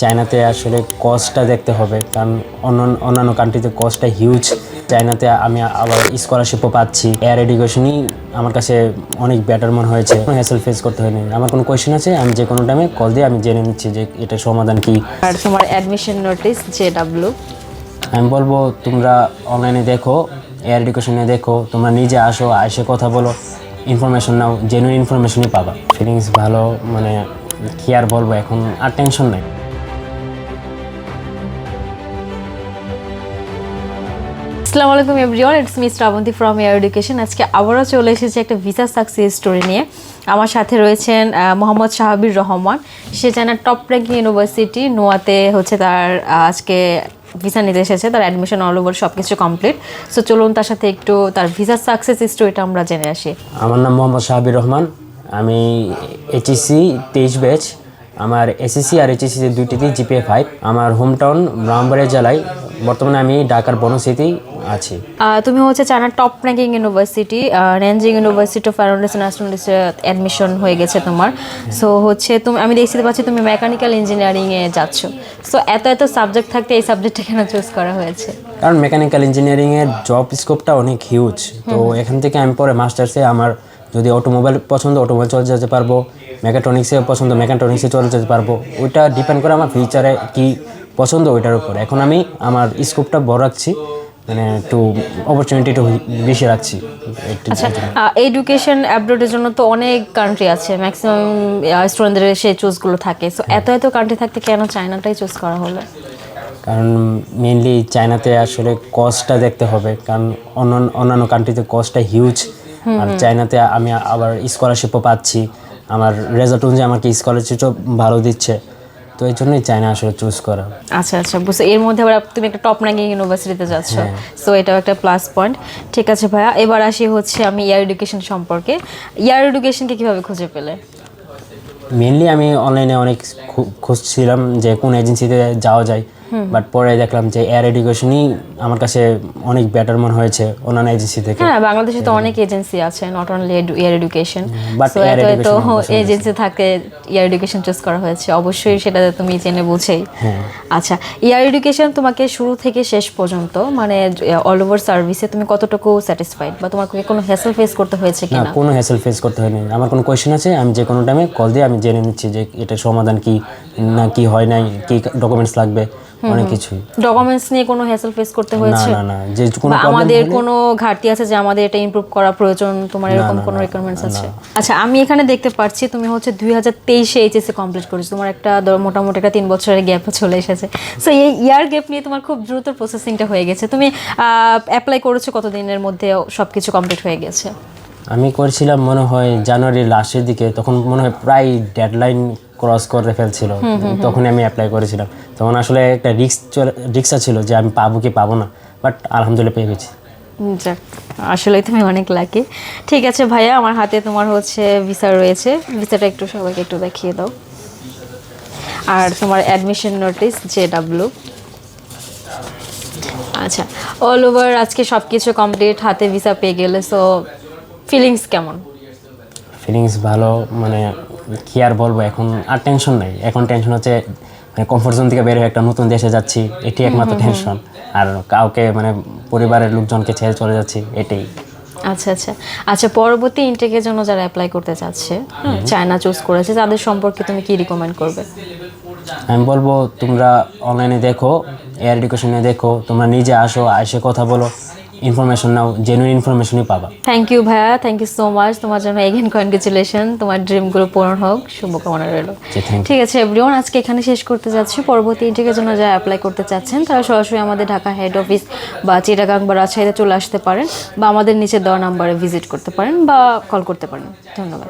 চায়নাতে আসলে কস্টটা দেখতে হবে, কারণ অন্যান্য কান্ট্রিতে কস্টটা হিউজ। চায়নাতে আমি আবার স্কলারশিপও পাচ্ছি। এয়ার এডুকেশনই আমার কাছে অনেক বেটার মনে হয়েছে, হ্যাসেল ফেস করতে হয়নি। আমার কোনো কোয়েশ্চেন আছে, আমি যে কোনো টাইমে কল দিয়ে আমি জেনে নিচ্ছি যে এটার সমাধান কি। আর তোমার অ্যাডমিশন নোটিস JW আমি বলবো তোমরা অনলাইনে দেখো, এয়ার এডুকেশনে দেখো, তোমরা নিজে আসো, এসে কথা বলো, ইনফরমেশন নাও, জেনুইন ইনফরমেশনই পাবা। ফিলিংস ভালো, মানে কি আর বলবো, এখন আর টেনশন নেই। আসসালামু আলাইকুম everyone, it's me Shrabanti from Air Education. আজকে আবারও চলে এসেছে একটা ভিসা সাকসেস স্টোরি নিয়ে। আমার সাথে রয়েছেন মোহাম্মদ শাহাবির রহমান। সে চায়নার টপ র্যাঙ্কিং ইউনিভার্সিটি নোয়াতে তার আজকে ভিসা নিতে এসেছে। তার অ্যাডমিশন অল ওভার সব কিছু কমপ্লিট। সো চলুন তার সাথে একটু তার ভিসা সাকসেস স্টোরিটা আমরা জেনে আসি। আমার নাম মোহাম্মদ শাহাবির রহমান। আমি এইচএসসি 23 ব্যাচ। আমার এসএসসি আর এইচএসসি দুইটিতেই GPA 5। আমার হোম টাউন ব্রাহ্মণবাড়িয়া জেলায়। বর্তমানে আমি ঢাকার বনশ্রীতেই আছি। তুমি চায়নার top ranking university ranging university of Aeronautics admission হয়ে গেছে তোমার। সো তুমি আমি দেখতে পাচ্ছি তুমি মেকানিক্যাল ইঞ্জিনিয়ারিংয়ে যাচ্ছ। সো এত সাবজেক্ট থাকতে এই সাবজেক্টটা কেন চুজ করা হয়েছে? কারণ মেকানিক্যাল ইঞ্জিনিয়ারিংয়ের জব স্কোপটা অনেক হিউজ। তো এখান থেকে আমি পরে মাস্টার্সে আমার যদি অটোমোবাইল পছন্দ অটোমোবাইল চলে যেতে পারবো, মেকাট্রনিক্সে পছন্দ মেকাট্রনিক্সে চলে যেতে পারবো। ওইটা ডিপেন্ড করে আমার ফিউচারে কি পছন্দ ওইটার উপর। এখন আমি আমার স্কোপটা বড় রাখছি, মানে একটু অপরচুনিটি একটু বেশি রাখছি। আচ্ছা, এডুকেশন অ্যাব্রোডের জন্য তো অনেক কান্ট্রি আছে, ম্যাক্সিমাম স্টুডেন্টদের সেই চুজগুলো থাকে। সো এত কান্ট্রি থাকতে কেন চায়নাটাই চুজ করা হলো? কারণ মেইনলি চায়নাতে আসলে কস্টটা দেখতে হবে, কারণ অন্যান্য কান্ট্রিতে কস্টটা হিউজ। আর চায়নাতে আমি আবার স্কলারশিপও পাচ্ছি, আমার রেজাল্ট অনুযায়ী আমাকে স্কলারশিপও ভালো দিচ্ছে। তো এই জন্যই চায়না আসলে চুজ করা। আচ্ছা, বুঝতে। এর মধ্যে আবার তুমি একটা টপ র্যাঙ্কিং ইউনিভার্সিটিতে যাচ্ছ, সো এটাও একটা প্লাস পয়েন্ট। ঠিক আছে ভাইয়া, এবার আসি আমি এয়ার এডুকেশন সম্পর্কে। এয়ার এডুকেশনকে কীভাবে খুঁজে পেলে? মেইনলি আমি অনলাইনে অনেক খুঁজছিলাম যে কোন এজেন্সিতে যাওয়া যায়, বাট পরে দেখলাম যে এয়ার এডুকেশনই আমার কাছে অনেক বেটার মনে হয়েছে অন্যান্য এজেন্সি থেকে। হ্যাঁ, বাংলাদেশে তো অনেক এজেন্সি আছে, not only air education. But এত এজেন্সি থাকে, এয়ার এডুকেশন চুজ করা হয়েছে, অবশ্যই সেটা তুমি জেনে বুঝেই। আচ্ছা, এয়ার এডুকেশন তোমাকে শুরু থেকে শেষ পর্যন্ত, মানে অল ওভার সার্ভিসে তুমি কতটুকু স্যাটিসফাইড, বা তোমার কোনো হ্যাসেল ফেস করতে হয়েছে কিনা? না, কোনো হ্যাসেল ফেস করতে হয়নি। আমার কোনো কোয়েশ্চেন আছে, আমি যে কোনো টাইমে কল দিয়ে আমি জেনে নিচ্ছি যে এটার সমাধান কি, না কি হয় নাই, কি ডকুমেন্টস লাগবে, অনেক কিছুই। ডকুমেন্টস নিয়ে কোনো হ্যাসেল ফেস করতে হয়েছে? না, যে কোনো আমাদের কোনো ঘাটতি আছে যে আমাদের এটা ইমপ্রুভ করা প্রয়োজন, তোমার এরকম কোনো রিকোয়ারমেন্টস আছে? আচ্ছা, আমি এখানে দেখতে পাচ্ছি তুমি 2023-এ এইচএসসি কমপ্লিট করেছো। তোমার একটা মোটামুটি একটা 3 বছরের গ্যাপও চলে এসেছে। সো এই ইয়ার গ্যাপ নিয়ে তোমার খুব দ্রুত প্রসেসিংটা হয়ে গেছে। তুমি অ্যাপ্লাই করেছো কতদিনের মধ্যে সব কিছু কমপ্লিট হয়ে গেছে? আমি করেছিলাম মনে হয় জানুয়ারির লাস্টের দিকে, তখন মনে হয় প্রায় ডেডলাইন ক্রস করে ফেলছিল, তখনই আমি অ্যাপ্লাই করেছিলাম। তখন আসলে একটা রিক্সা ছিল যে আমি পাবো কি পাবো না, বাট আলহামদুলিল্লাহ পেয়ে গেছি। যাক, আসলে তুমি অনেক লাকি। ঠিক আছে ভাইয়া, আমার হাতে তোমার ভিসা রয়েছে। ভিসাটা একটু সবাইকে একটু দেখিয়ে দাও। আর তোমার অ্যাডমিশন নোটিস JW। আচ্ছা, অল ওভার আজকে সব কিছু কমপ্লিট, হাতে ভিসা পেয়ে গেলে। সো ফিলিংস কেমন? ফিলিংস ভালো, মানে কি আর বলবো, এখন আর টেনশন নাই। এখন টেনশন হচ্ছে মানে কমফোর্ট জোন থেকে বের হয়ে একটা নতুন দেশে যাচ্ছি, এটি একমাত্র টেনশন। আর কাউকে মানে পরিবারের লোকজনকে ছেড়ে চলে যাচ্ছি, এটাই। আচ্ছা, পরবর্তী ইনটেকের জন্য যারা অ্যাপ্লাই করতে চাচ্ছে, চায়না চুজ করেছে, তাদের সম্পর্কে তুমি কি রিকমেন্ড করবে? আমি বলবো তোমরা অনলাইনে দেখো, এয়ার এডুকেশনে দেখো, তোমরা নিজে আসো, এসে কথা বলো, ইনফরমেশন নাও, জেনুইন ইনফরমেশনই পাবা। থ্যাংক ইউ ভাইয়া, থ্যাংক ইউ সো মাচ। তোমার জন্য এগেন কনগ্রেচুলেশন, তোমার ড্রিমগুলো পূরণ হোক, শুভকামনা রইল। ঠিক আছে এভরিওয়ান, আজকে এখানে শেষ করতে যাচ্ছি। পরবর্তী ইনটেকের জন্য যারা অ্যাপ্লাই করতে চাচ্ছেন তারা সরাসরি আমাদের ঢাকা হেড অফিস বা চিটাগাং বা রাজশাহীতে চলে আসতে পারেন, বা আমাদের নিচে দেওয়া নাম্বারে ভিজিট করতে পারেন বা কল করতে পারেন। ধন্যবাদ।